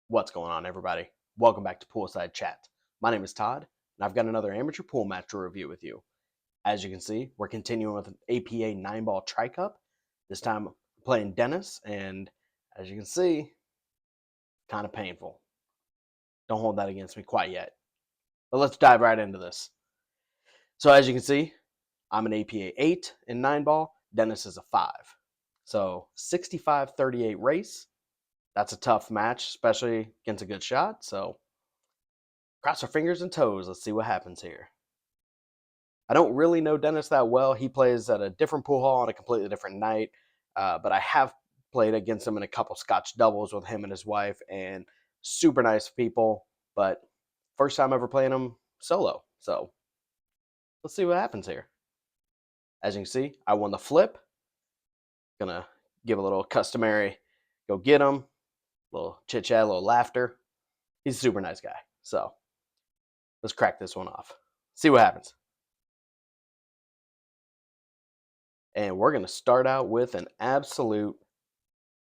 What's going on, everybody? Welcome back to Poolside Chat. My name is Todd, and I've got another amateur pool match to review with you. As you can see, we're continuing with an APA 9-ball TriCup. This time, playing Dennis, and as you can see, kind of painful. Don't hold that against me quite yet. But let's dive right into this. So as you can see, I'm an APA 8 in 9-ball. Dennis is a 5. So 65-38 race. That's a tough match, especially against a good shot. So cross our fingers and toes. Let's see what happens here. I don't really know Dennis that well. He plays at a different pool hall on a completely different night, but I have played against him in a couple Scotch doubles with him and his wife, and super nice people. But first time ever playing him solo. So let's see what happens here. As you can see, I won the flip. Gonna give a little customary go get him, little chit chat, a little laughter. He's a super nice guy. So let's crack this one off. See what happens. And we're going to start out with an absolute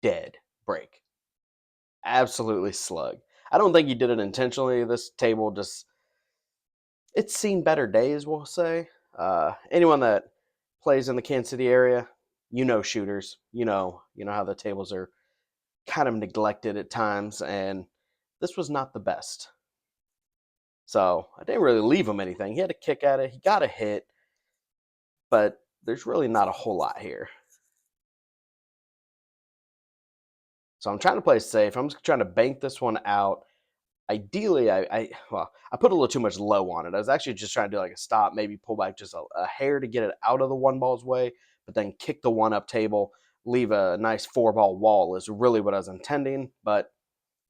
dead break. Absolutely slug. I don't think he did it intentionally. This table just, it's seen better days, we'll say. Anyone that plays in the Kansas City area, you know shooters. You know how the tables are kind of neglected at times, and this was not the best. So I didn't really leave him anything. He had a kick at it. He got a hit, but there's really not a whole lot here. So I'm trying to play safe. I'm just trying to bank this one out. Ideally, I put a little too much low on it. I was actually just trying to do like a stop, maybe pull back just a hair to get it out of the one ball's way, but then kick the one up table, leave a nice 4-ball wall is really what I was intending. But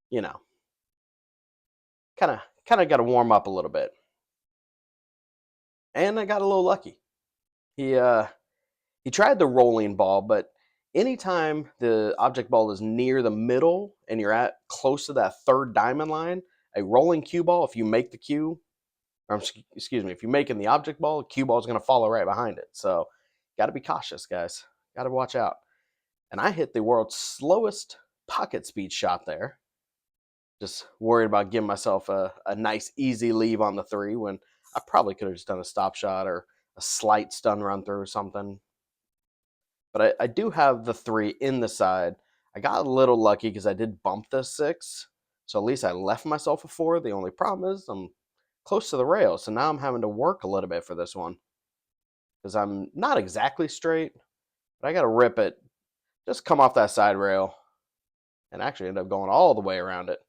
you know, kind of got to warm up a little bit, and I got a little lucky. He tried the rolling ball, but anytime the object ball is near the middle and you're at close to that third diamond line, a rolling cue ball, if you make the cue, or excuse me, if you make in the object ball, the cue ball is going to follow right behind it. So got to be cautious, guys. Got to watch out. And I hit the world's slowest pocket speed shot there. Just worried about giving myself a nice, easy leave on the 3 when I probably could have just done a stop shot or a slight stun run through or something. But I do have the 3 in the side. I got a little lucky because I did bump the 6. So at least I left myself a 4. The only problem is I'm close to the rail. So now I'm having to work a little bit for this one. Because I'm not exactly straight. But I got to rip it. Just come off that side rail. And actually end up going all the way around it.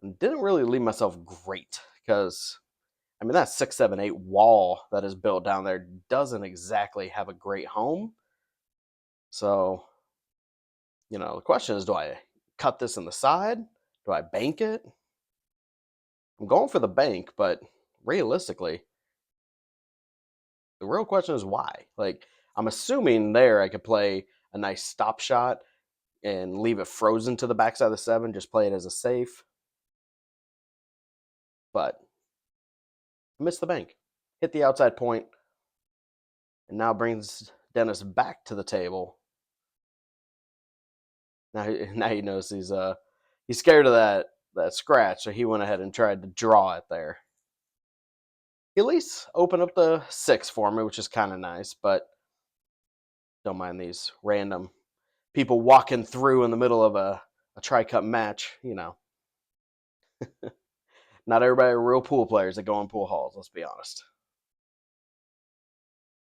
And didn't really leave myself great. Because I mean, that 678 wall that is built down there doesn't exactly have a great home. So, the question is, do I cut this in the side? Do I bank it? I'm going for the bank, but realistically, the real question is why. Like, I'm assuming there I could play a nice stop shot and leave it frozen to the backside of the 7, just play it as a safe. But I missed the bank. Hit the outside point, and now brings Dennis back to the table. Now he knows he's scared of that scratch, so he went ahead and tried to draw it there. He at least opened up the 6 for me, which is kind of nice, but don't mind these random people walking through in the middle of a TriCup match. Not everybody are real pool players that go in pool halls, let's be honest.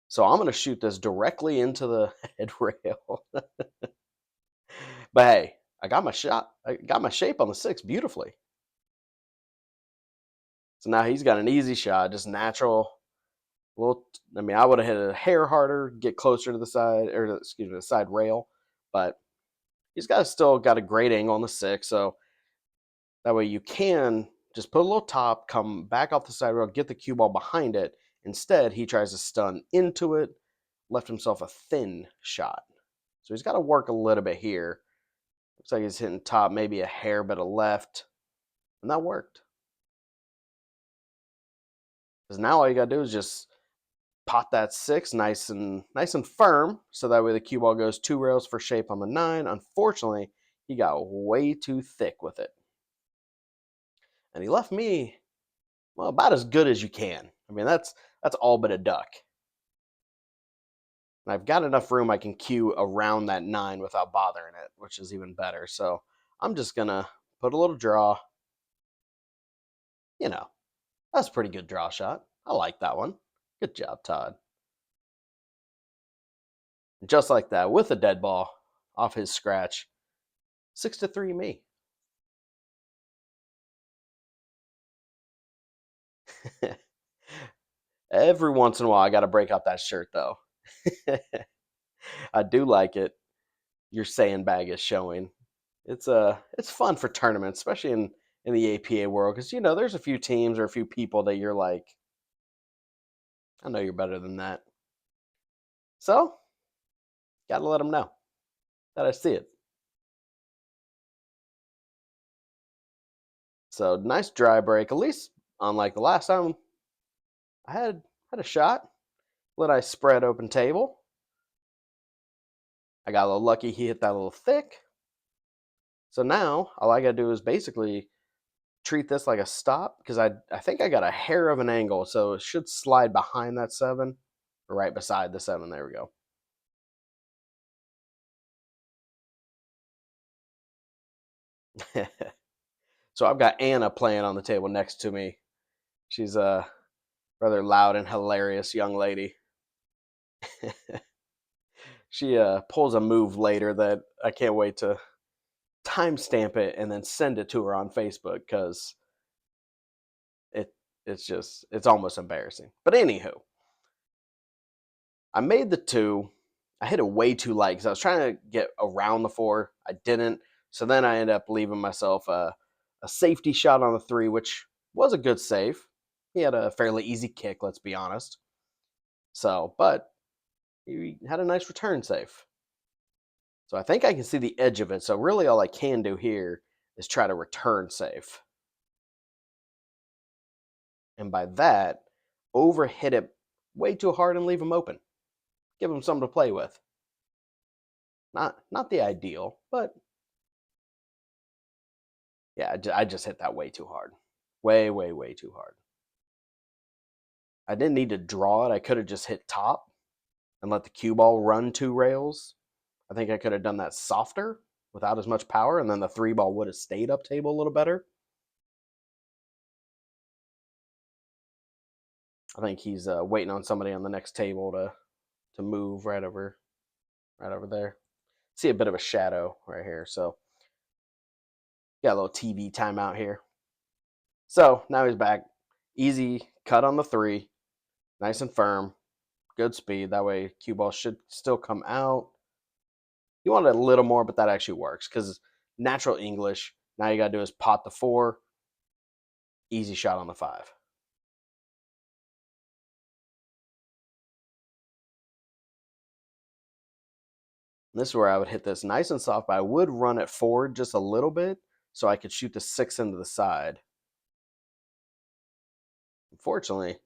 So I'm going to shoot this directly into the head rail. But hey, I got my shot. I got my shape on the 6 beautifully. So now he's got an easy shot, just natural. I would have hit it a hair harder, get closer to the side, or excuse me, the side rail. But he's still got a great angle on the 6, so that way you can just put a little top, come back off the side rail, get the cue ball behind it. Instead, he tries to stun into it, left himself a thin shot. So he's got to work a little bit here. Looks like he's hitting top, maybe a hair bit of left. And that worked. Because now all you got to do is just pot that 6 nice and firm, so that way the cue ball goes 2 rails for shape on the 9. Unfortunately, he got way too thick with it. And he left me, well, about as good as you can. I mean, that's all but a duck. And I've got enough room I can cue around that 9 without bothering it, which is even better. So I'm just going to put a little draw. You know, that's a pretty good draw shot. I like that one. Good job, Todd. Just like that, with a dead ball off his scratch, 6-3 me. Every once in a while, I got to break out that shirt, though. I do like it. Your sandbag is showing. It's fun for tournaments, especially in the APA world, because there's a few teams or a few people that you're like, I know you're better than that. So, gotta let them know that I see it. So nice dry break. At least unlike the last time, I had a shot. Let I spread open table. I got a little lucky. He hit that a little thick. So now all I gotta do is basically treat this like a stop, because I think I got a hair of an angle, so it should slide behind that 7, or right beside the 7. There we go. So I've got Anna playing on the table next to me. She's a rather loud and hilarious young lady. She pulls a move later that I can't wait to timestamp it and then send it to her on Facebook, because it's almost embarrassing. But anywho, I made the 2. I hit it way too light because I was trying to get around the 4. I didn't. So then I ended up leaving myself a safety shot on the 3, which was a good save. He had a fairly easy kick, let's be honest. So, but he had a nice return save. So I think I can see the edge of it. So really all I can do here is try to return save. And by that, overhit it way too hard and leave him open. Give him something to play with. Not the ideal, but yeah, I just hit that way too hard. Way, way, way too hard. I didn't need to draw it. I could have just hit top and let the cue ball run 2 rails. I think I could have done that softer without as much power, and then the 3 ball would have stayed up table a little better. I think he's waiting on somebody on the next table to move right over there. See a bit of a shadow right here, so got a little TV timeout here. So now he's back. Easy cut on the 3, nice and firm, good speed. That way cue ball should still come out. You want it a little more, but that actually works, because natural English, now you got to do is pot the 4, easy shot on the 5. This is where I would hit this nice and soft, but I would run it forward just a little bit so I could shoot the 6 into the side. Unfortunately,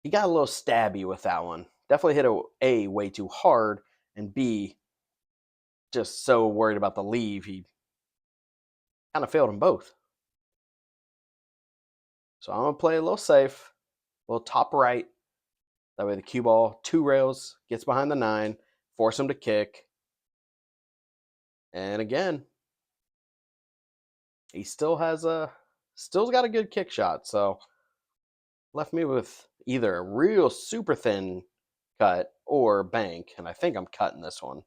he got a little stabby with that one. Definitely hit A, way too hard, and B, just so worried about the leave, he kind of failed them both. So I'm going to play a little safe, a little top right. That way the cue ball, 2 rails, gets behind the 9, force him to kick. And again, he still got a good kick shot. So left me with either a real super thin cut or bank. And I think I'm cutting this one.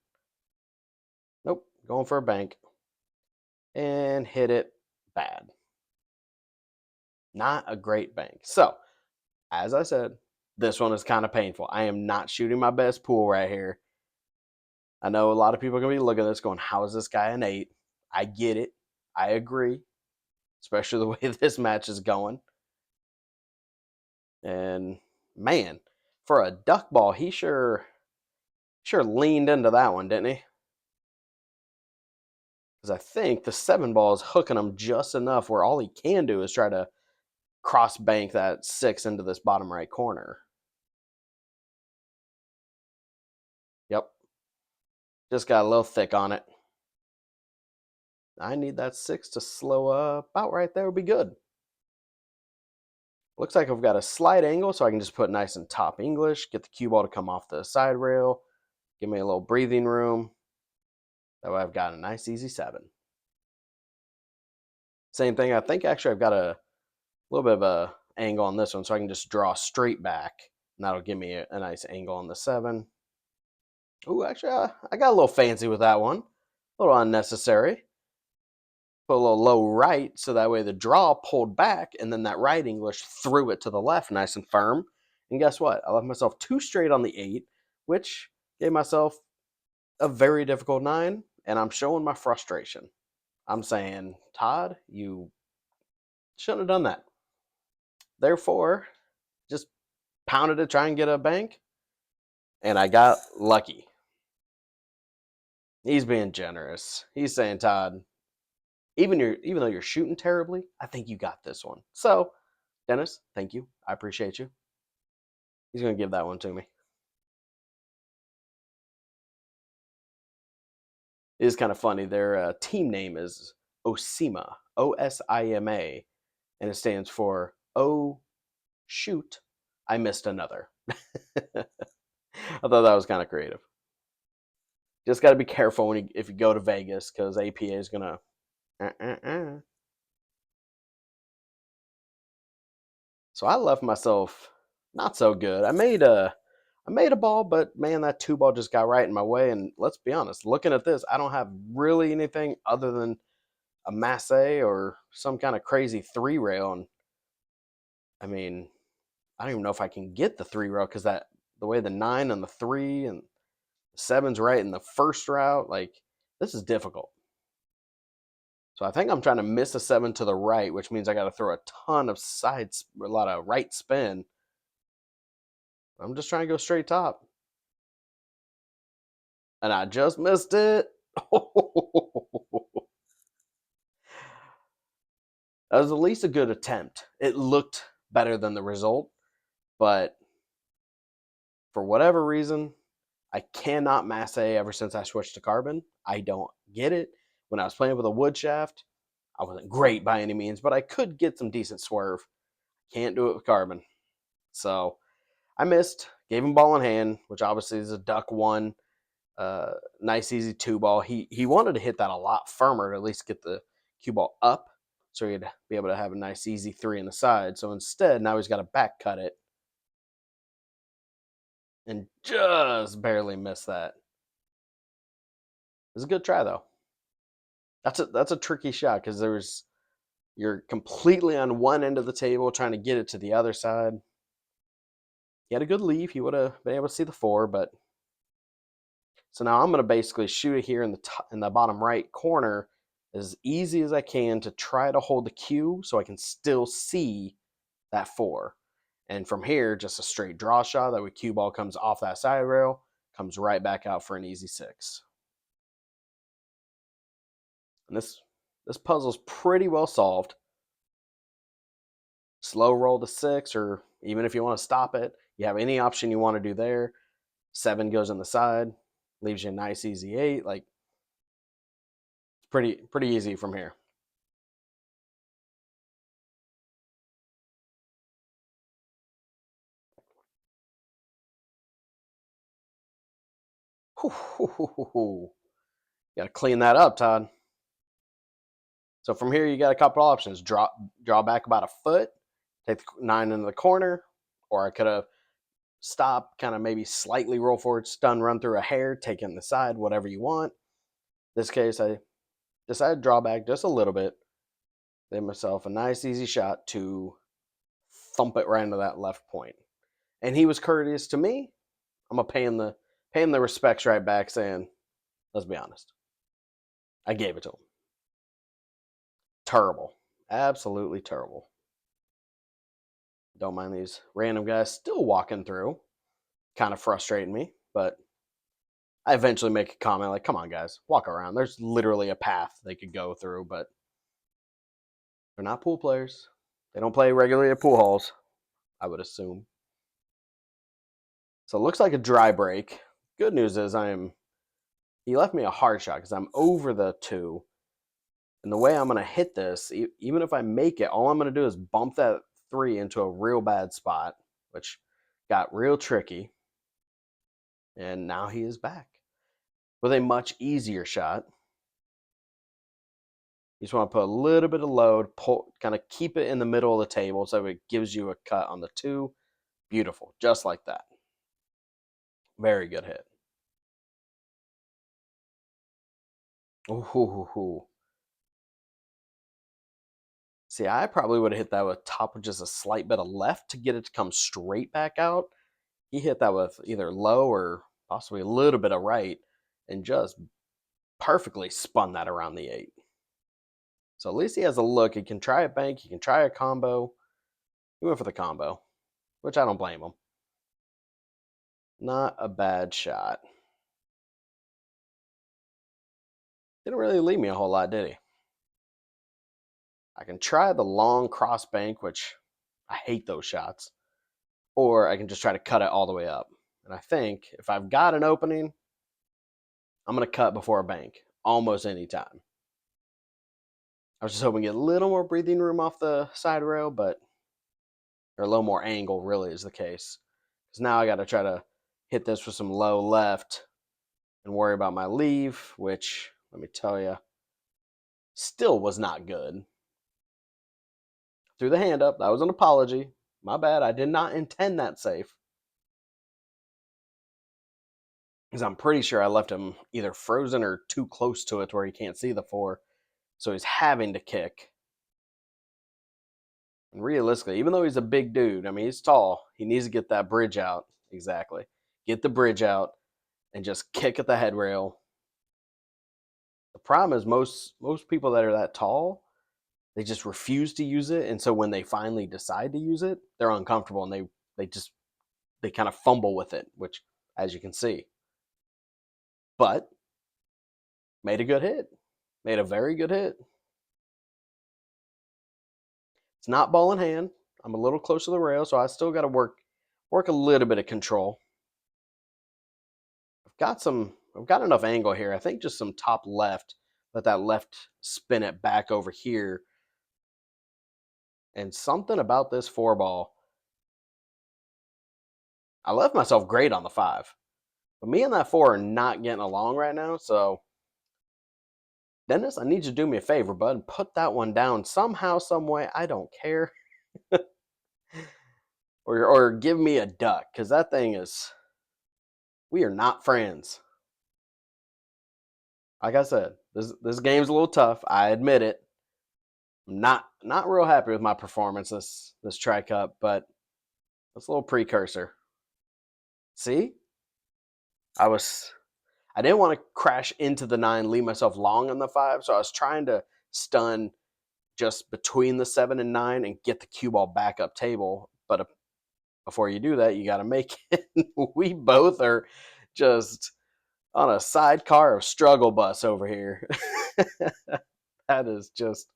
Nope, going for a bank. And hit it bad. Not a great bank. So, as I said, this one is kind of painful. I am not shooting my best pool right here. I know a lot of people are going to be looking at this going, how is this guy an 8? I get it. I agree. Especially the way this match is going. And man, for a duck ball, he sure leaned into that one, didn't he? Because I think the 7 ball is hooking him just enough where all he can do is try to cross bank that 6 into this bottom right corner. Just got a little thick on it. I need that 6 to slow up. About right there would be good. Looks like I've got a slight angle, so I can just put nice and top English, get the cue ball to come off the side rail, give me a little breathing room. That way I've got a nice easy 7. Same thing, I think actually I've got a little bit of a angle on this one, so I can just draw straight back, and that'll give me a nice angle on the 7. Ooh, actually, I got a little fancy with that one. A little unnecessary. Put a little low right, so that way the draw pulled back, and then that right English threw it to the left nice and firm. And guess what? I left myself 2 straight on the 8, which gave myself a very difficult 9, and I'm showing my frustration. I'm saying, Todd, you shouldn't have done that. Therefore, just pounded to try and get a bank, and I got lucky. He's being generous. He's saying, Todd, even though you're shooting terribly, I think you got this one. So, Dennis, thank you. I appreciate you. He's going to give that one to me. It is kind of funny. Their team name is OSIMA, OSIMA, and it stands for Oh Shoot, I Missed Another. I thought that was kind of creative. Just got to be careful if you go to Vegas, because APA is going to. So I left myself not so good. I made a ball, but man, that 2 ball just got right in my way. And let's be honest, looking at this, I don't have really anything other than a masse or some kind of crazy 3 rail. And I mean, I don't even know if I can get the 3 rail, because the way the 9 and the 3 and the 7's right in the first route, like, this is difficult. So I think I'm trying to miss a 7 to the right, which means I got to throw a ton of a lot of right spin. I'm just trying to go straight top. And I just missed it. That was at least a good attempt. It looked better than the result, but for whatever reason, I cannot masse ever since I switched to carbon. I don't get it. When I was playing with a wood shaft, I wasn't great by any means, but I could get some decent swerve. Can't do it with carbon. So I missed, gave him ball in hand, which obviously is a duck 1. Nice easy 2 ball. He wanted to hit that a lot firmer to at least get the cue ball up, so he'd be able to have a nice easy 3 in the side. So instead, now he's got to back cut it, and just barely missed that. It was a good try though. That's a tricky shot, because you're completely on one end of the table trying to get it to the other side. He had a good leave. He would have been able to see the 4, but so now I'm going to basically shoot it here in the bottom right corner as easy as I can to try to hold the cue so I can still see that 4. And from here, just a straight draw shot. That way cue ball comes off that side rail, comes right back out for an easy 6. And this puzzle's pretty well solved. Slow roll the 6, or even if you want to stop it, you have any option you want to do there. 7 goes in the side, leaves you a nice easy 8. Like, it's pretty easy from here. Got to clean that up, Todd. So from here, you got a couple options. Draw back about a foot, take the 9 into the corner, or I could have stopped, kind of maybe slightly roll forward, stun, run through a hair, take it in the side, whatever you want. In this case, I decided to draw back just a little bit, gave myself a nice easy shot to thump it right into that left point. And he was courteous to me. I'm gonna pay him the respects right back, saying, let's be honest, I gave it to him. Terrible. Absolutely terrible. Don't mind these random guys still walking through. Kind of frustrating me, but I eventually make a comment like, come on, guys, walk around. There's literally a path they could go through, but they're not pool players. They don't play regularly at pool halls, I would assume. So it looks like a dry break. Good news is I am he left me a hard shot because I'm over the 2. And the way I'm going to hit this, even if I make it, all I'm going to do is bump that 3 into a real bad spot, which got real tricky. And now he is back with a much easier shot. You just want to put a little bit of load, pull, kind of keep it in the middle of the table so it gives you a cut on the 2. Beautiful, just like that. Very good hit. Ooh. See, I probably would have hit that with top with just a slight bit of left to get it to come straight back out. He hit that with either low or possibly a little bit of right and just perfectly spun that around the 8. So at least he has a look. He can try a bank. He can try a combo. He went for the combo, which I don't blame him. Not a bad shot. Didn't really leave me a whole lot, did he? I can try the long cross bank, which I hate those shots. Or I can just try to cut it all the way up. And I think if I've got an opening, I'm going to cut before a bank almost any time. I was just hoping to get a little more breathing room off the side rail, but or a little more angle really is the case. Because now I got to try to hit this with some low left and worry about my leave, which, let me tell you, still was not good. Threw the hand up. That was an apology. My bad. I did not intend that safe. Because I'm pretty sure I left him either frozen or too close to it to where he can't see the 4. So he's having to kick. And realistically, even though he's a big dude, I mean, he's tall, he needs to get that bridge out. Exactly. Get the bridge out and just kick at the head rail. The problem is most people that are that tall, they just refuse to use it. And so when they finally decide to use it, they're uncomfortable and they kind of fumble with it, which, as you can see. But made a good hit. Made a very good hit. It's not ball in hand. I'm a little close to the rail, so I still got to work a little bit of control. I've got enough angle here. I think just some top left. Let that left spin it back over here. And something about this 4 ball. I left myself great on the 5. But me and that 4 are not getting along right now, so Dennis, I need you to do me a favor, bud, and put that one down somehow, some way. I don't care. or give me a duck, because that thing is. We are not friends. Like I said, this game's a little tough. I admit it. I'm not real happy with my performance this TriCup, but it's a little precursor. See, I didn't want to crash into the 9, leave myself long on the 5, so I was trying to stun just between the 7 and 9 and get the cue ball back up table. But before you do that, you got to make it. We both are just on a sidecar of struggle bus over here. That is just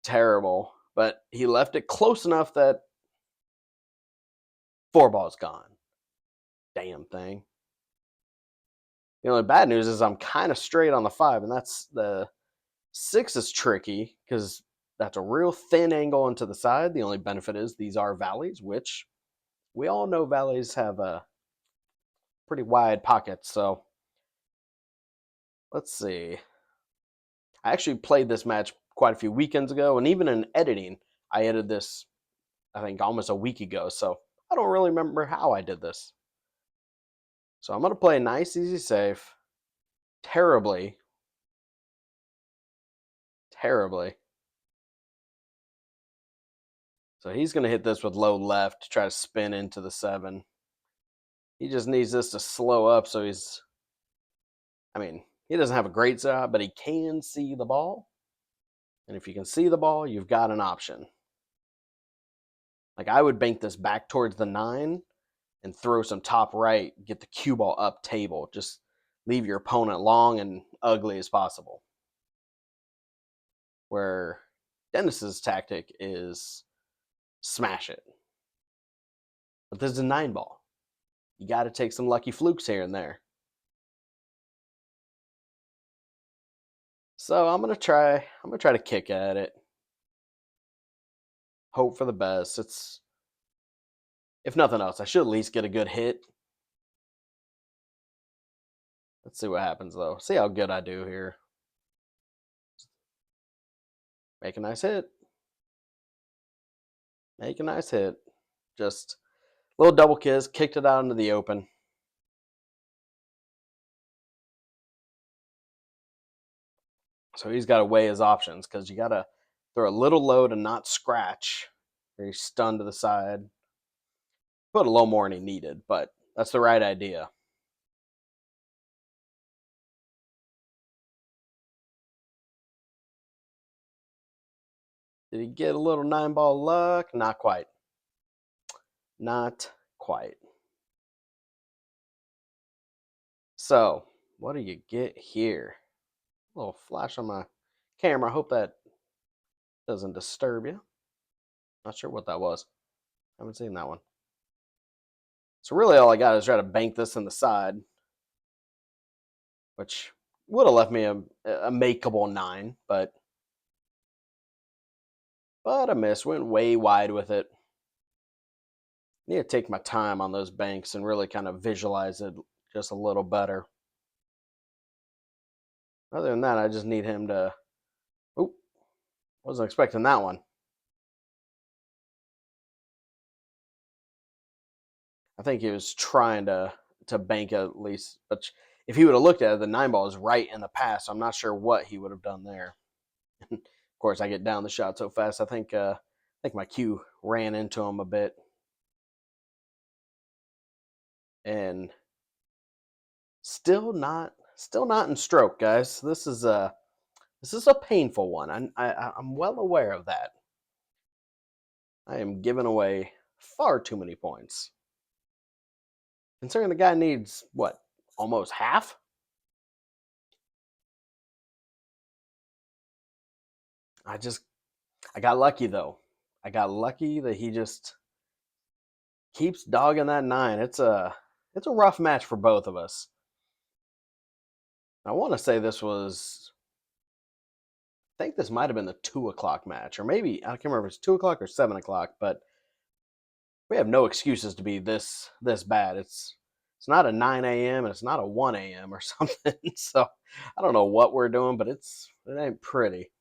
terrible. But he left it close enough that 4 ball's gone. Damn thing. The only bad news is I'm kind of straight on the 5, and that's the 6 is tricky because that's a real thin angle into the side. The only benefit is these are valleys, which we all know valleys have a pretty wide pockets. So let's see. I actually played this match quite a few weekends ago, and even in editing, I edited this, I think, almost a week ago. So I don't really remember how I did this. So I'm going to play nice, easy, safe. Terribly. So he's going to hit this with low left to try to spin into the 7. He just needs this to slow up so he doesn't have a great shot, but he can see the ball. And if you can see the ball, you've got an option. Like I would bank this back towards the 9 and throw some top right, get the cue ball up table. Just leave your opponent long and ugly as possible. Where Dennis's tactic is smash it. But this is a 9 ball. You got to take some lucky flukes here and there. So I'm gonna try to kick at it. Hope for the best. It's if nothing else, I should at least get a good hit. Let's see what happens though. See how good I do here. Make a nice hit. Make a nice hit. Just a little double kiss, kicked it out into the open. So he's got to weigh his options because you got to throw a little low to not scratch. Or he's stunned to the side. Put a little more than he needed, but that's the right idea. Did he get a little 9-ball luck? Not quite. Not quite. So, what do you get here? A little flash on my camera. I hope that doesn't disturb you. Not sure what that was. Haven't seen that one. So really all I got is try to bank this in the side, which would have left me a makeable 9, but I missed. Went way wide with it. Need to take my time on those banks and really kind of visualize it just a little better. Other than that, I just need him to. Oop, wasn't expecting that one. I think he was trying to bank at least. But if he would have looked at it, the 9-ball is right in the pass. So I'm not sure what he would have done there. Of course, I get down the shot so fast. I think my cue ran into him a bit, and still not in stroke, guys. This is a painful one. I'm well aware of that. I am giving away far too many points. Considering the guy needs what, almost half? I got lucky though. I got lucky that he just keeps dogging that 9. It's a rough match for both of us. I want to say this was, I think this might have been the 2 o'clock match, or maybe I can't remember if it's 2 o'clock or 7 o'clock. But we have no excuses to be this bad. It's not a 9 a.m. and it's not a 1 a.m. or something. So I don't know what we're doing, but it ain't pretty.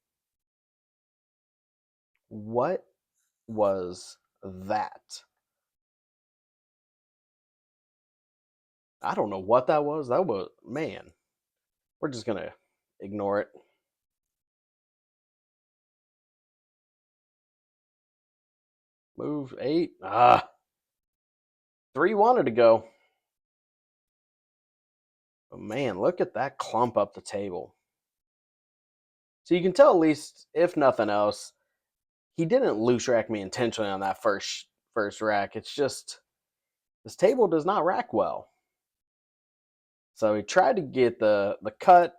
What was that? I don't know what that was. That was, man. We're just gonna ignore it. Move 8. 3 wanted to go. But man, look at that clump up the table. So you can tell, at least, if nothing else, he didn't loose rack me intentionally on that first rack. It's just this table does not rack well. So he tried to get the cut,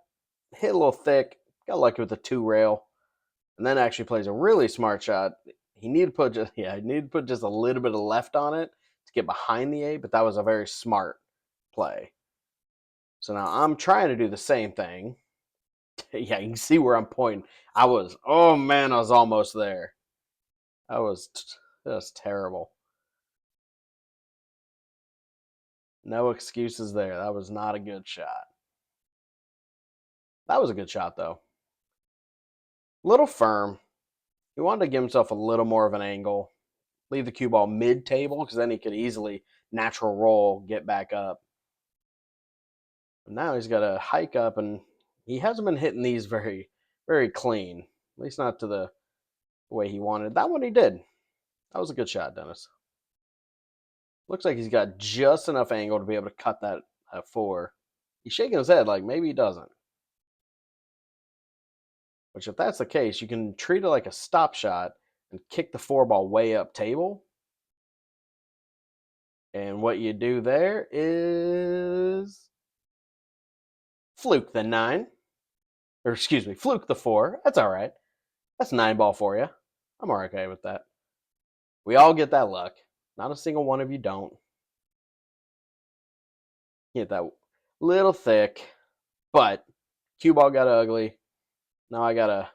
hit a little thick, got lucky with the 2 rail, and then actually plays a really smart shot. He needed to put just a little bit of left on it to get behind the 8, but that was a very smart play. So now I'm trying to do the same thing. Yeah, you can see where I'm pointing. I was almost there. That was just terrible. No excuses there. That was not a good shot. That was a good shot, though. Little firm. He wanted to give himself a little more of an angle. Leave the cue ball mid-table, because then he could easily natural roll, get back up. But now he's got to hike up, and he hasn't been hitting these very, very clean. At least not to the way he wanted. That one he did. That was a good shot, Dennis. Looks like he's got just enough angle to be able to cut that 4. He's shaking his head like maybe he doesn't. Which, if that's the case, you can treat it like a stop shot and kick the 4 ball way up table. And what you do there is fluke the 9. Or excuse me, fluke the 4. That's all right. That's 9-ball for you. I'm okay with that. We all get that luck. Not a single one of you don't. You get that little thick, but cue ball got ugly. Now I'm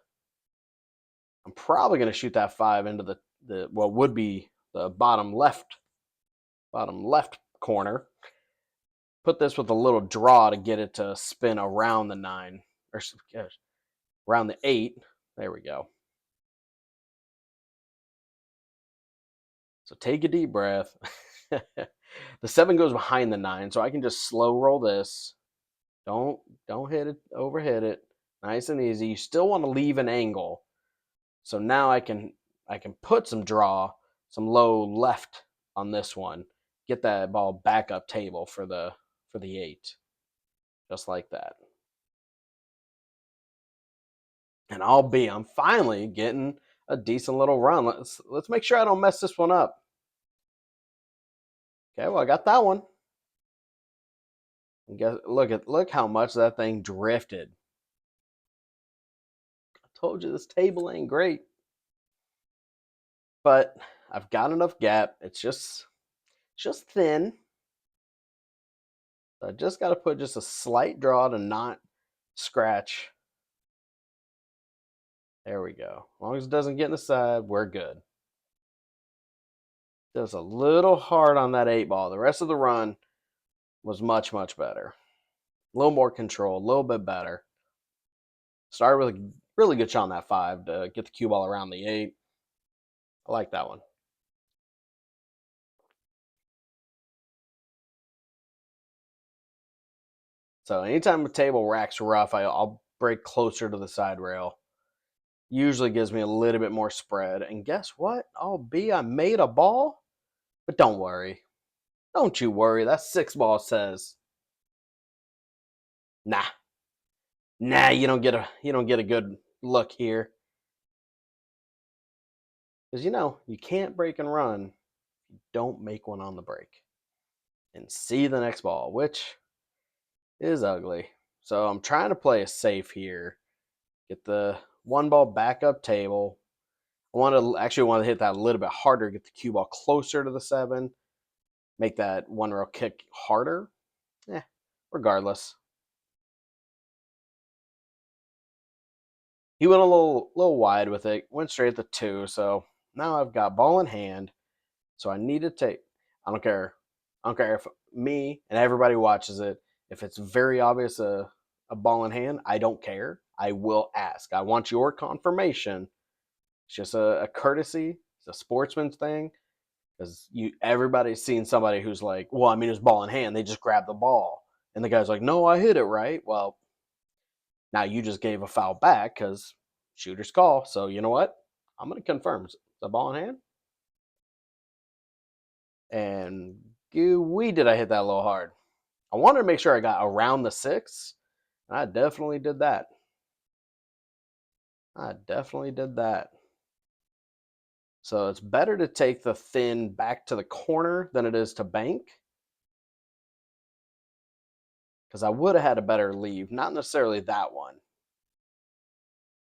probably gonna shoot that 5 into the what would be the bottom left corner. Put this with a little draw to get it to spin around the 9 or around the 8. There we go. So take a deep breath. The 7 goes behind the 9, so I can just slow roll this. Don't hit it, overhit it. Nice and easy. You still want to leave an angle. So now I can put some draw, some low left on this one. Get that ball back up table for the 8. Just like that. And I'm finally getting a decent little run. Let's make sure I don't mess this one up. Okay, well I got that one. And look how much that thing drifted. I told you this table ain't great. But I've got enough gap. It's just thin. So I just got to put just a slight draw to not scratch. There we go. As long as it doesn't get in the side, we're good. Just a little hard on that 8 ball. The rest of the run was much, much better. A little more control, a little bit better. Started with a really good shot on that 5 to get the cue ball around the 8. I like that one. So anytime a table rack's rough, I'll break closer to the side rail. Usually gives me a little bit more spread. And guess what? I made a ball, but don't worry. Don't you worry. That 6 ball says, nah, you don't get a good look here. Because you can't break and run. You don't make one on the break. And see the next ball, which is ugly. So I'm trying to play it safe here. Get the 1 ball back up table. I want to hit that a little bit harder, get the cue ball closer to the 7, make that 1 rail kick harder. Regardless. He went a little wide with it, went straight at the 2, so now I've got ball in hand. So I need to take, I don't care if me and everybody watches it, if it's very obvious a ball in hand, I don't care. I will ask. I want your confirmation. It's just a courtesy. It's a sportsman's thing. Because everybody's seen somebody who's like, well, I mean, it's ball in hand. They just grab the ball. And the guy's like, no, I hit it right. Well, now you just gave a foul back because shooter's call. So you know what? I'm going to confirm. It's a ball in hand. And did I hit that a little hard. I wanted to make sure I got around the 6. And I definitely did that. So it's better to take the thin back to the corner than it is to bank. Because I would have had a better leave. Not necessarily that one.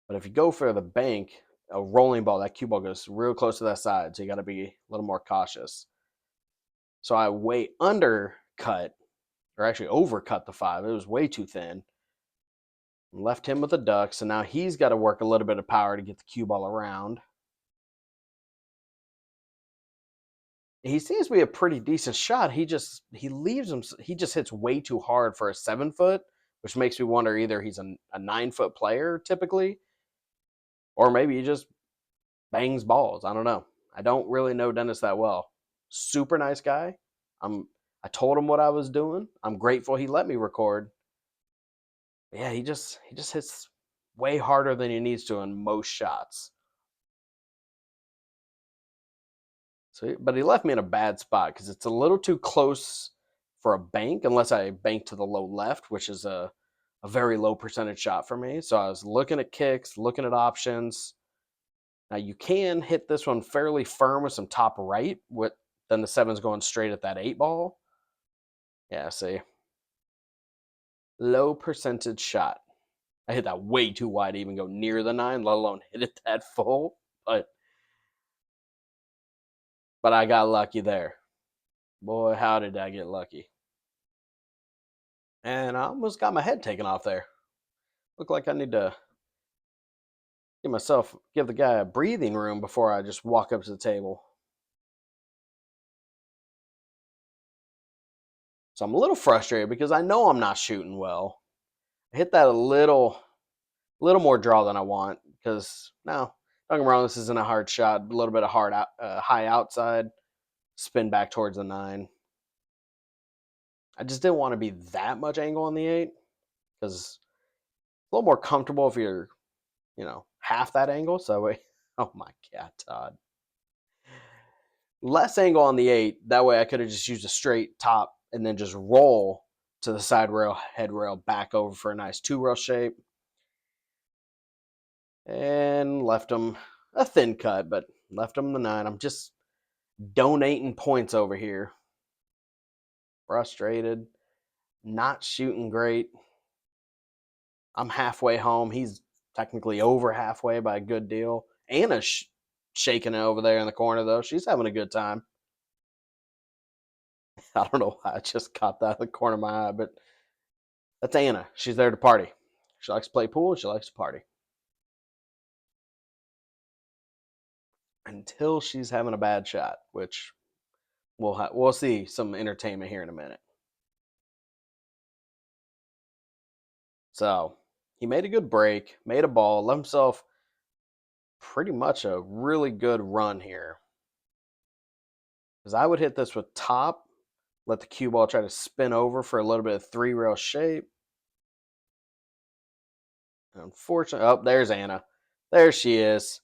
But if you go for the bank, a rolling ball, that cue ball goes real close to that side. So you got to be a little more cautious. So I way undercut, or actually overcut the 5. It was way too thin. Left him with a duck. So now he's got to work a little bit of power to get the cue ball around. He seems to be a pretty decent shot. He just hits way too hard for a 7 foot, which makes me wonder either he's a 9 foot player typically, or maybe he just bangs balls. I don't know. I don't really know Dennis that well. Super nice guy. I told him what I was doing. I'm grateful he let me record. But yeah, he just hits way harder than he needs to in most shots. So, but he left me in a bad spot because it's a little too close for a bank, unless I bank to the low left, which is a very low percentage shot for me. So I was looking at kicks, looking at options. Now you can hit this one fairly firm with some top right, then the 7's going straight at that 8 ball. Yeah, see. Low percentage shot. I hit that way too wide to even go near the 9, let alone hit it that full. But I got lucky there. Boy, how did I get lucky. And I almost got my head taken off there. Look like I need to give the guy a breathing room before I just walk up to the table. So I'm a little frustrated because I know I'm not shooting well. I hit that a little more draw than I want because now, don't get me wrong, this isn't a hard shot. A little bit of high outside, spin back towards the 9. I just didn't want to be that much angle on the 8 because it's a little more comfortable if you're, half that angle. So, oh my God, Todd. Less angle on the 8. That way I could have just used a straight top and then just roll to the side rail, head rail, back over for a nice 2-rail shape. And left him a thin cut, but left him the 9. I'm just donating points over here. Frustrated, not shooting great. I'm halfway home. He's technically over halfway by a good deal. Anna's shaking it over there in the corner, though. She's having a good time. I don't know why I just caught that in the corner of my eye, but that's Anna. She's there to party. She likes to play pool and she likes to party. Until she's having a bad shot, which we'll see some entertainment here in a minute. So he made a good break, made a ball, left himself pretty much a really good run here. Because I would hit this with top, let the cue ball try to spin over for a little bit of 3-rail shape. Unfortunately, oh, there's Anna. There she is.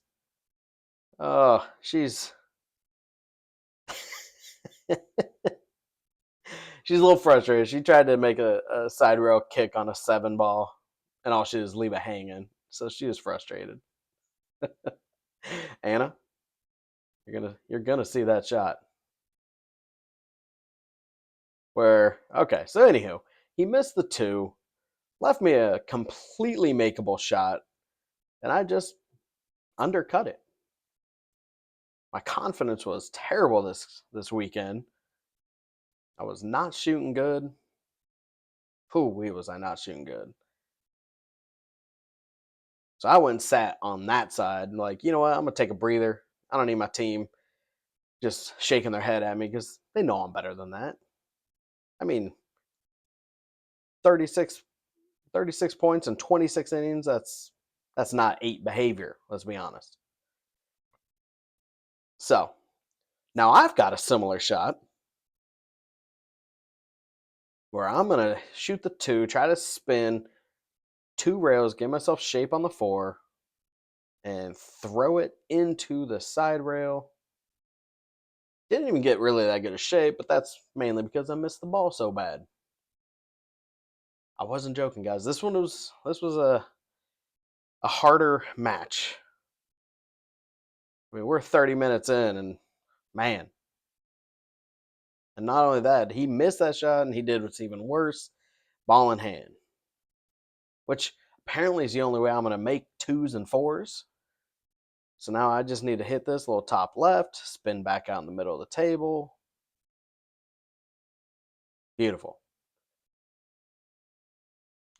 Oh, she's she's a little frustrated. She tried to make a side rail kick on a 7 ball, and all she did is leave it hanging. So she was frustrated. Anna, you're gonna see that shot. Okay, so anywho, he missed the 2, left me a completely makeable shot, and I just undercut it. My confidence was terrible this weekend. I was not shooting good. Was I not shooting good? So I went and sat on that side, like, you know what? I'm gonna take a breather. I don't need my team just shaking their head at me because they know I'm better than that. I mean, 36, 36 points in 26 innings. That's not 8 behavior. Let's be honest. So now I've got a similar shot where I'm gonna shoot the 2, try to spin 2 rails, give myself shape on the 4, and throw it into the side rail. Didn't even get really that good a shape, but that's mainly because I missed the ball so bad. I wasn't joking, guys. This was a harder match. I mean, we're 30 minutes in, and man. And not only that, he missed that shot, and he did what's even worse, ball in hand. Which apparently is the only way I'm going to make 2s and 4s. So now I just need to hit this little top left, spin back out in the middle of the table. Beautiful.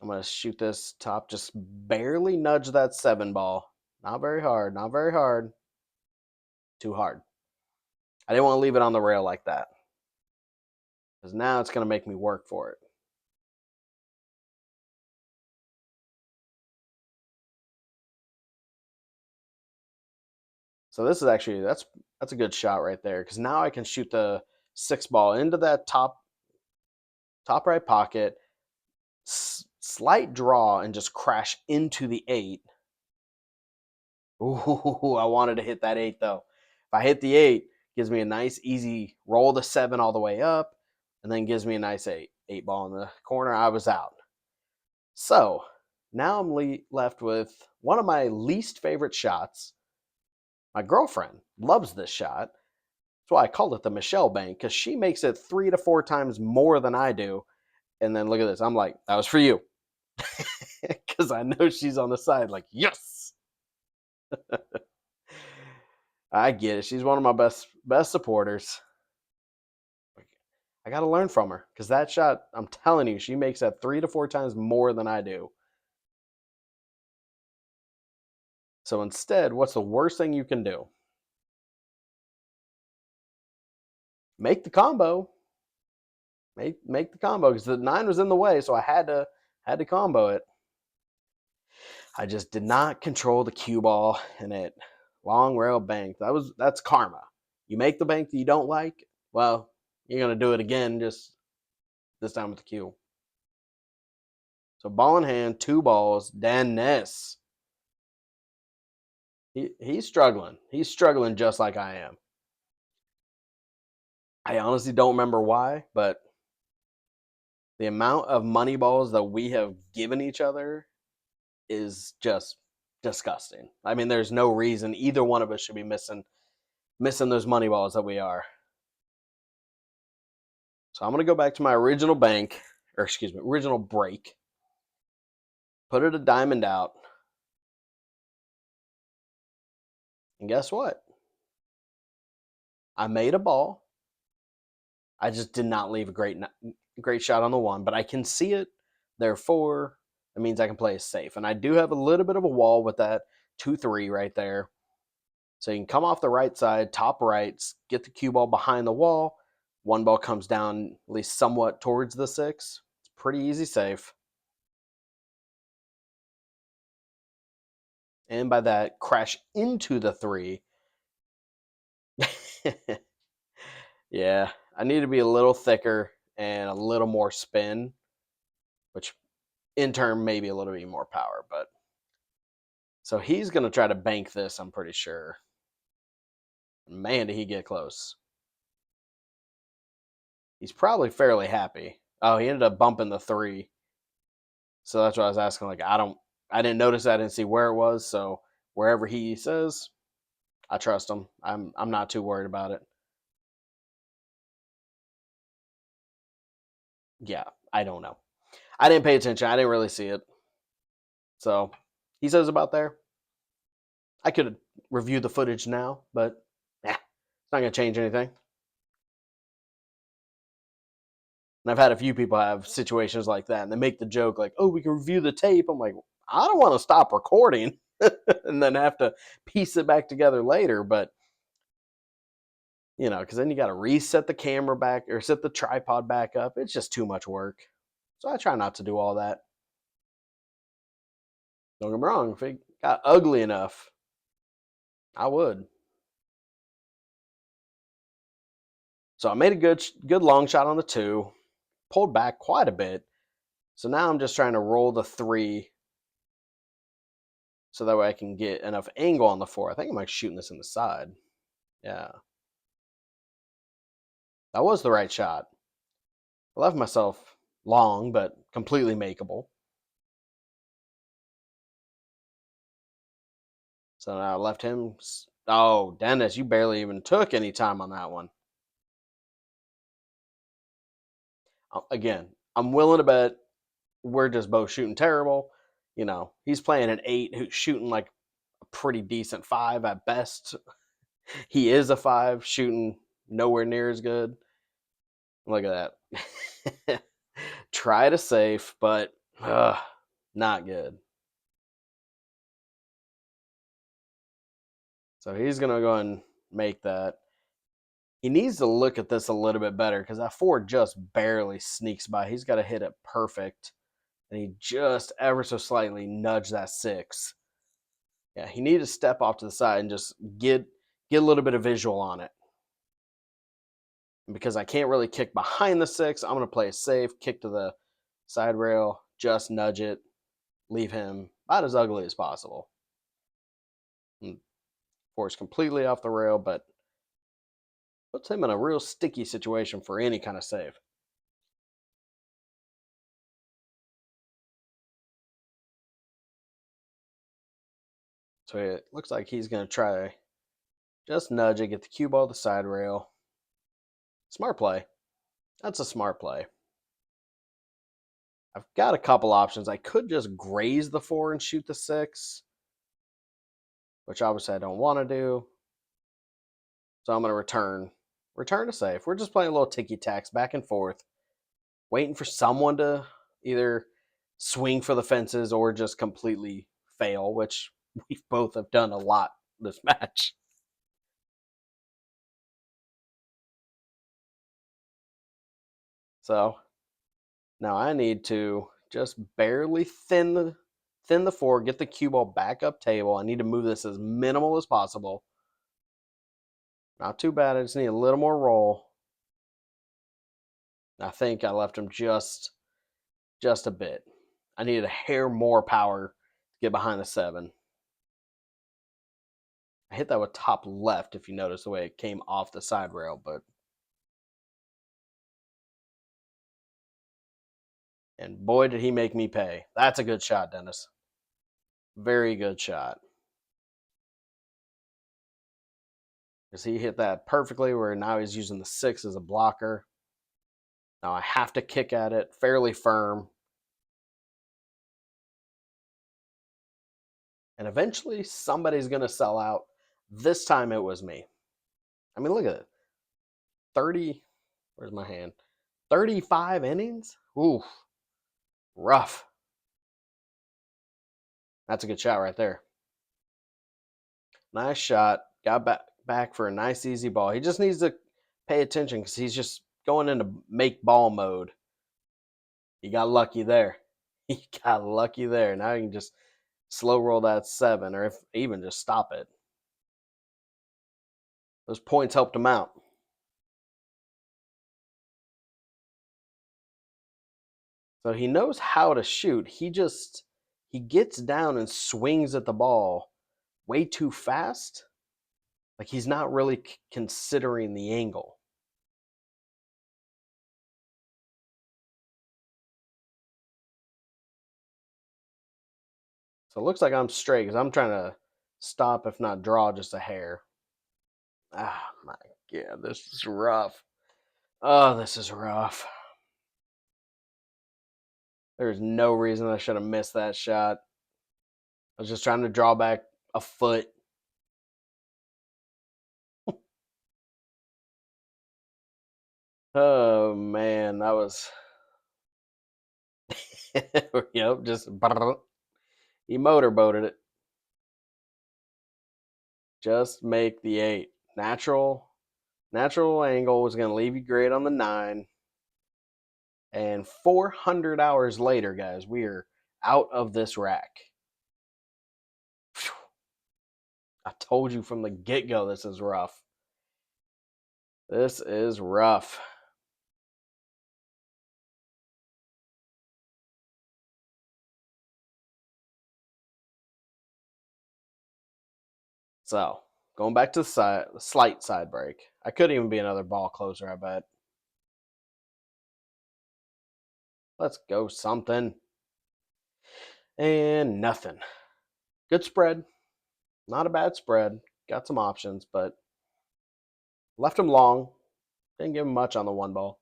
I'm going to shoot this top, just barely nudge that 7 ball. Not very hard, not very hard. Too hard. I didn't want to leave it on the rail like that, because now it's going to make me work for it. So this is actually, that's a good shot right there, because now I can shoot the 6 ball into that top right pocket, slight draw, and just crash into the 8. Ooh, I wanted to hit that 8 though. If I hit the 8, gives me a nice easy roll the 7 all the way up, and then gives me a nice 8 ball in the corner. I was out. So now I'm left with one of my least favorite shots. My girlfriend loves this shot. That's why I called it the Michelle Bank, because she makes it 3 to 4 times more than I do. And then look at this. I'm like, that was for you. Because I know she's on the side like, yes. I get it. She's one of my best supporters. I got to learn from her, because that shot, I'm telling you, she makes that 3 to 4 times more than I do. So instead, what's the worst thing you can do? Make the combo. Make the combo because the 9 was in the way, so I had to combo it. I just did not control the cue ball and it long rail bank. That's karma. You make the bank that you don't like, well, you're gonna do it again, just this time with the cue. So ball in hand, 2 balls, Dennis. He's struggling. He's struggling just like I am. I honestly don't remember why, but the amount of money balls that we have given each other is just disgusting. I mean, there's no reason either one of us should be missing those money balls that we are. So I'm gonna go back to my original bank, or excuse me, original break. Put it a diamond out, and guess what? I made a ball. I just did not leave a great shot on the 1, but I can see it. Therefore, that means I can play it safe. And I do have a little bit of a wall with that 2-3 right there. So you can come off the right side, top right, get the cue ball behind the wall. 1 ball comes down at least somewhat towards the 6. It's pretty easy safe. And by that, crash into the 3. Yeah, I need to be a little thicker and a little more spin, which in turn maybe a little bit more power. But so he's going to try to bank this, I'm pretty sure. Man, did he get close. He's probably fairly happy. Oh, he ended up bumping the 3. So that's what I was asking. Like, I didn't notice that. I didn't see where it was. So wherever he says, I trust him. I'm not too worried about it. Yeah, I don't know. I didn't pay attention. I didn't really see it. So he says about there. I could review the footage now, but it's not going to change anything. And I've had a few people have situations like that, and they make the joke like, "Oh, we can review the tape." I'm like, I don't want to stop recording and then have to piece it back together later. But because then you got to reset the camera back or set the tripod back up. It's just too much work. So I try not to do all that. Don't get me wrong. If it got ugly enough, I would. So I made a good long shot on the 2, pulled back quite a bit. So now I'm just trying to roll the 3 so that way I can get enough angle on the 4. I think I'm like shooting this in the side. Yeah. That was the right shot. I left myself long, but completely makeable. So now I left him. Oh, Dennis, you barely even took any time on that one. Again, I'm willing to bet we're just both shooting terrible. He's playing an 8 who's shooting like a pretty decent 5 at best. He is a 5 shooting nowhere near as good. Look at that. Try to safe, but not good. So he's going to go and make that. He needs to look at this a little bit better because that 4 just barely sneaks by. He's got to hit it perfect. And he just ever so slightly nudged that 6. Yeah, he needed to step off to the side and just get a little bit of visual on it. And because I can't really kick behind the 6, I'm going to play it safe, kick to the side rail, just nudge it, leave him about as ugly as possible. And force completely off the rail, but puts him in a real sticky situation for any kind of save. So it looks like he's going to try just nudge it, get the cue ball to the side rail. Smart play. That's a smart play. I've got a couple options. I could just graze the 4 and shoot the 6, which obviously I don't want to do. So I'm going to return to safe. We're just playing a little ticky-tacks back and forth, waiting for someone to either swing for the fences or just completely fail, which we both have done a lot this match. So now I need to just barely thin the four, get the cue ball back up table. I need to move this as minimal as possible. Not too bad. I just need a little more roll. I think I left him just a bit. I needed a hair more power to get behind the 7. I hit that with top left, if you notice the way it came off the side rail, but and boy did he make me pay. That's a good shot, Dennis. Very good shot. Because he hit that perfectly where now he's using the 6 as a blocker. Now I have to kick at it fairly firm. And eventually somebody's going to sell out. This time it was me. I mean, look at it. 30, where's my hand? 35 innings? Ooh, rough. That's a good shot right there. Nice shot. Got back for a nice easy ball. He just needs to pay attention because he's just going into make ball mode. He got lucky there. He got lucky there. Now you can just slow roll that 7, or if even just stop it. Those points helped him out. So he knows how to shoot. He gets down and swings at the ball way too fast. Like he's not really considering the angle. So it looks like I'm straight because I'm trying to stop, if not draw, just a hair. Ah, my God, this is rough. Oh, this is rough. There's no reason I should have missed that shot. I was just trying to draw back a foot. Oh, man, that was... Yep, just... He motorboated it. Just make the 8. Natural angle was going to leave you great on the 9. And 400 hours later, guys, we are out of this rack. Whew. I told you from the get-go this is rough. This is rough. So, going back to the slight side break. I could even be another ball closer, I bet. Let's go something. And nothing. Good spread. Not a bad spread. Got some options, but left him long. Didn't give him much on the 1 ball.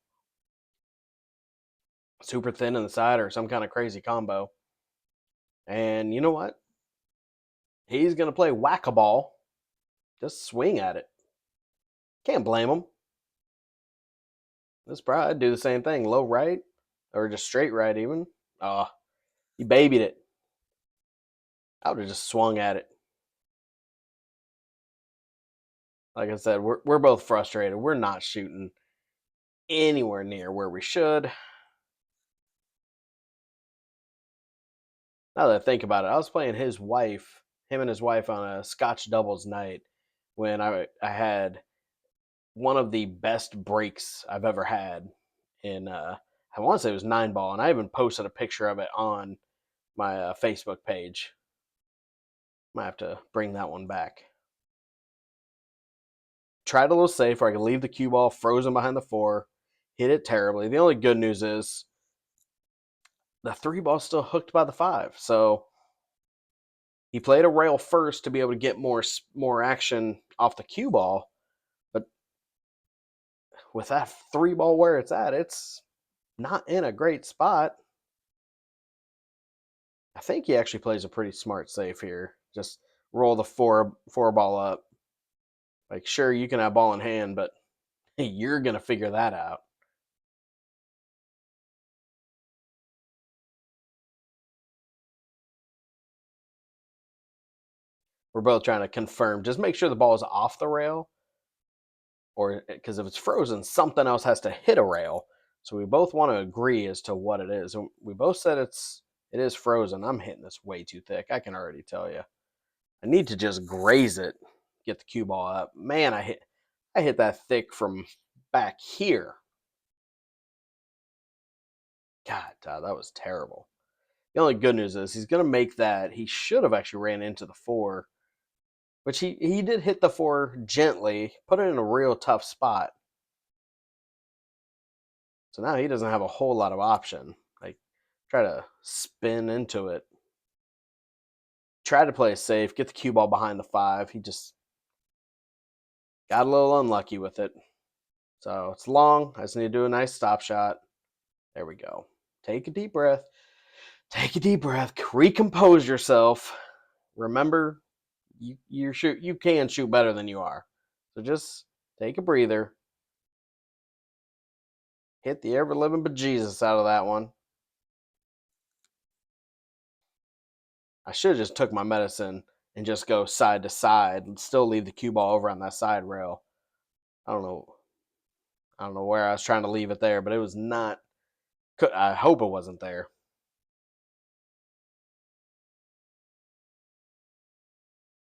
Super thin in the side or some kind of crazy combo. And you know what? He's going to play whack-a-ball. Just swing at it. Can't blame him. This probably do the same thing. Low right or just straight right even. Oh, he babied it. I would have just swung at it. Like I said, we're both frustrated. We're not shooting anywhere near where we should. Now that I think about it, I was playing him and his wife on a Scotch doubles night when I had one of the best breaks I've ever had in I want to say it was 9 ball, and I even posted a picture of it on my Facebook page. Might have to bring that one back. Tried a little safe where I could leave the cue ball frozen behind the 4, hit it terribly. The only good news is the 3 ball's still hooked by the 5, so he played a rail first to be able to get more action off the cue ball, but with that 3 ball where it's not in a great spot. I think he actually plays a pretty smart safe here. Just roll the four ball up. Like, sure, you can have ball in hand, but you're going to figure that out. We're both trying to confirm. Just make sure the ball is off the rail, or because if it's frozen, something else has to hit a rail. So we both want to agree as to what it is. And we both said it is frozen. I'm hitting this way too thick. I can already tell you. I need to just graze it, get the cue ball up. Man, I hit that thick from back here. God, that was terrible. The only good news is he's going to make that. He should have actually ran into the four, which he did hit the four gently, put it in a real tough spot. So now he doesn't have a whole lot of option. Like, try to spin into it. Try to play it safe, get the cue ball behind the five. He just got a little unlucky with it. So it's long. I just need to do a nice stop shot. There we go. Take a deep breath. Take a deep breath. Recompose yourself. Remember, you can shoot better than you are. So just take a breather. Hit the ever living bejesus out of that one. I should have just took my medicine and just go side to side and still leave the cue ball over on that side rail. I don't know. I don't know where I was trying to leave it there, but it was not. I hope it wasn't there.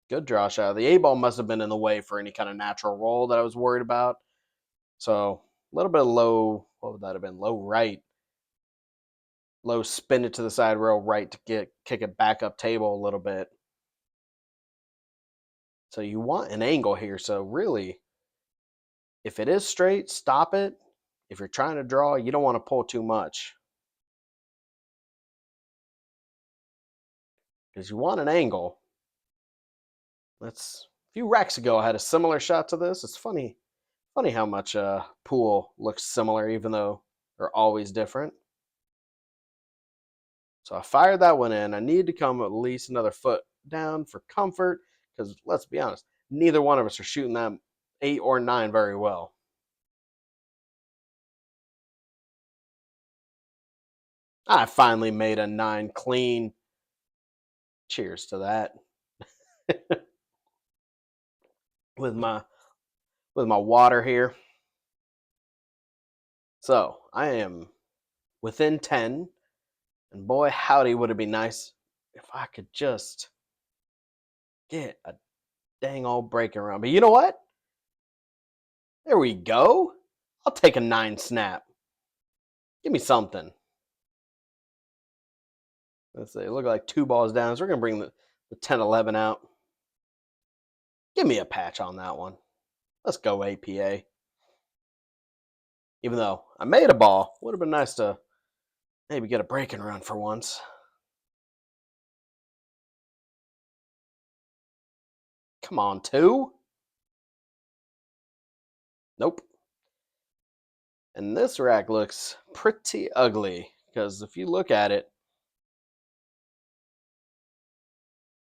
Good draw shot. The A ball must have been in the way for any kind of natural roll that I was worried about. So a little bit of low. What would that have been? Low right. Low spin it to the side rail right to kick it back up table a little bit. So you want an angle here. So really, if it is straight, stop it. If you're trying to draw, you don't want to pull too much. Because you want an angle. A few racks ago I had a similar shot to this. It's funny how much pool looks similar, even though they're always different. So I fired that one in. I need to come at least another foot down for comfort, because let's be honest, neither one of us are shooting that 8 or 9 very well. I finally made a 9 clean. Cheers to that. with my water here. So I am within 10, and boy howdy would it be nice if I could just get a dang old breaking round. But you know what? There we go. I'll take a 9 snap. Give me something. Let's see. It looked like 2 balls down, so we're gonna bring the 10-11 out. Give me a patch on that one. Let's go APA. Even though I made a ball, would have been nice to maybe get a breaking run for once. Come on, 2. Nope. And this rack looks pretty ugly, because if you look at it,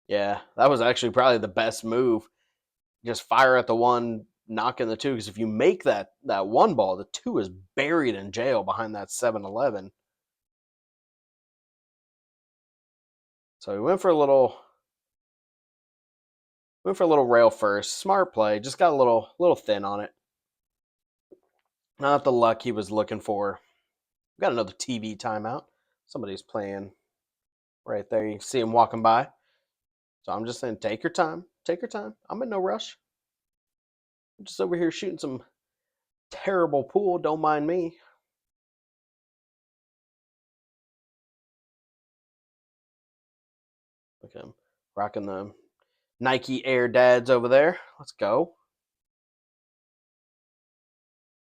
yeah, that was actually probably the best move. Just fire at the 1, knock in the 2, because if you make that 1 ball, the 2 is buried in jail behind that 7-11. So we went for a little rail first. Smart play. Just got a little thin on it. Not the luck he was looking for. We got another TV timeout. Somebody's playing right there. You can see him walking by. So I'm just saying, take your time. Take your time. I'm in no rush. I'm just over here shooting some terrible pool. Don't mind me. Okay, I'm rocking the Nike Air Dads over there. Let's go.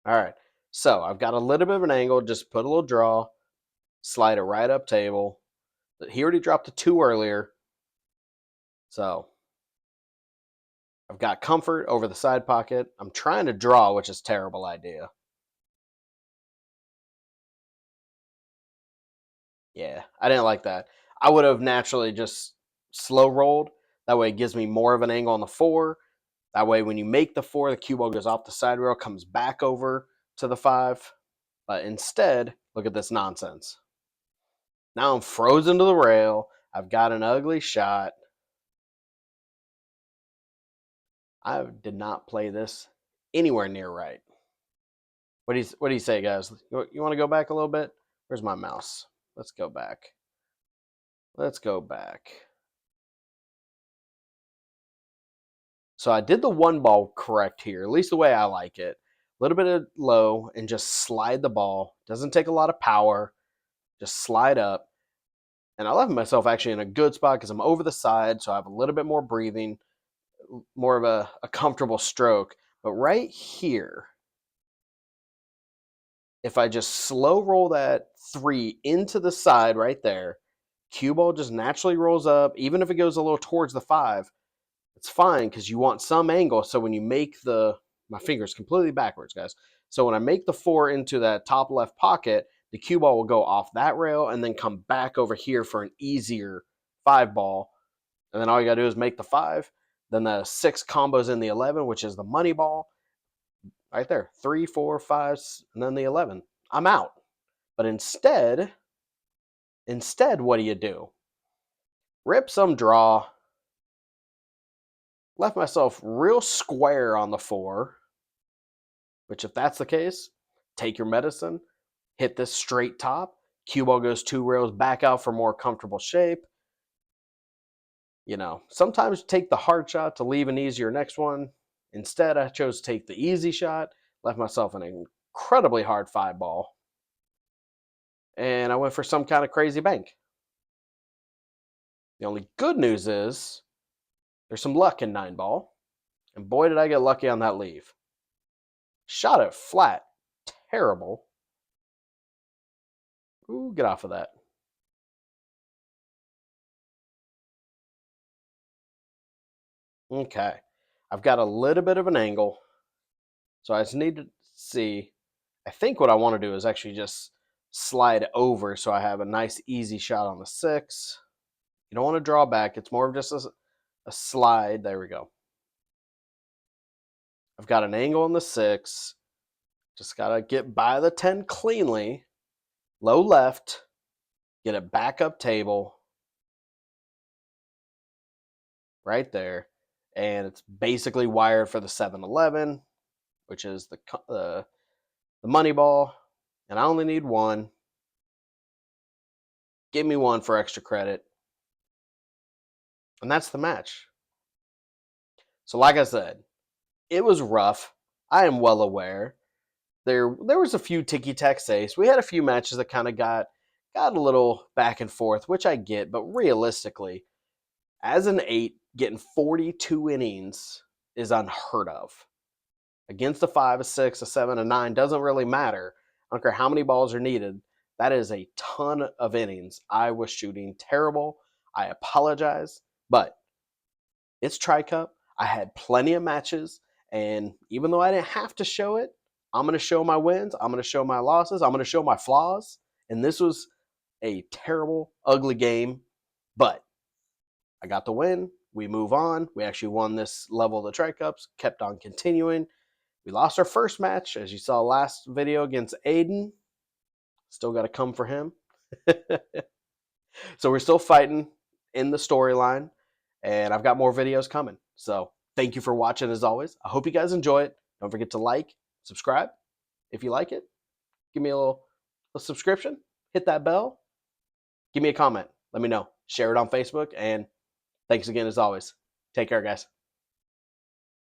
All right. So I've got a little bit of an angle. Just put a little draw. Slide it right up table. He already dropped a 2 earlier. So I've got comfort over the side pocket. I'm trying to draw, which is a terrible idea. Yeah, I didn't like that. I would have naturally just slow rolled. That way it gives me more of an angle on the 4. That way when you make the 4, the cue ball goes off the side rail, comes back over to the 5. But instead, look at this nonsense. Now I'm frozen to the rail. I've got an ugly shot. I did not play this anywhere near right. What do you say, guys? You want to go back a little bit? Where's my mouse? Let's go back. Let's go back. So I did the one ball correct here, at least the way I like it. A little bit of low and just slide the ball. Doesn't take a lot of power. Just slide up. And I left myself actually in a good spot because I'm over the side, so I have a little bit more breathing, more of a comfortable stroke. But right here, if I just slow roll that 3 into the side right there, cue ball just naturally rolls up. Even if it goes a little towards the 5, it's fine because you want some angle. So when you make my finger's completely backwards, guys. So when I make the 4 into that top left pocket, the cue ball will go off that rail and then come back over here for an easier 5 ball. And then all you got to do is make the 5. Then the 6 combos in the 11, which is the money ball. Right there. 3, 4, 5, and then the 11. I'm out. But instead, what do? Rip some draw. Left myself real square on the 4. Which, if that's the case, take your medicine. Hit this straight top. Cue ball goes 2 rails back out for more comfortable shape. Sometimes take the hard shot to leave an easier next one. Instead, I chose to take the easy shot. Left myself an incredibly hard 5 ball. And I went for some kind of crazy bank. The only good news is there's some luck in 9 ball. And boy, did I get lucky on that leave. Shot it flat. Terrible. Ooh, get off of that. Okay. I've got a little bit of an angle. So I just need to see. I think what I want to do is actually just slide over so I have a nice easy shot on the 6. You don't want to draw back. It's more of just a slide. There we go. I've got an angle on the 6. Just got to get by the 10 cleanly. Low left. Get it back up table. Right there. And it's basically wired for the 7-11, which is the money ball. And I only need 1. Give me 1 for extra credit. And that's the match. So like I said, it was rough. I am well aware. There was a few ticky-tack saves. We had a few matches that kind of got a little back and forth, which I get. But realistically, as an 8, getting 42 innings is unheard of. Against a 5, a 6, a 7, a 9, doesn't really matter. I don't care how many balls are needed. That is a ton of innings. I was shooting terrible. I apologize. But it's TriCup. I had plenty of matches. And even though I didn't have to show it, I'm going to show my wins. I'm going to show my losses. I'm going to show my flaws. And this was a terrible, ugly game. But I got the win. We move on. We actually won this level of the TriCups. Kept on continuing. We lost our first match, as you saw last video, against Aiden. Still got to come for him. So we're still fighting in the storyline, and I've got more videos coming. So thank you for watching, as always. I hope you guys enjoy it. Don't forget to like, subscribe if you like it. Give me a subscription. Hit that bell. Give me a comment. Let me know. Share it on Facebook. And thanks again, as always. Take care, guys.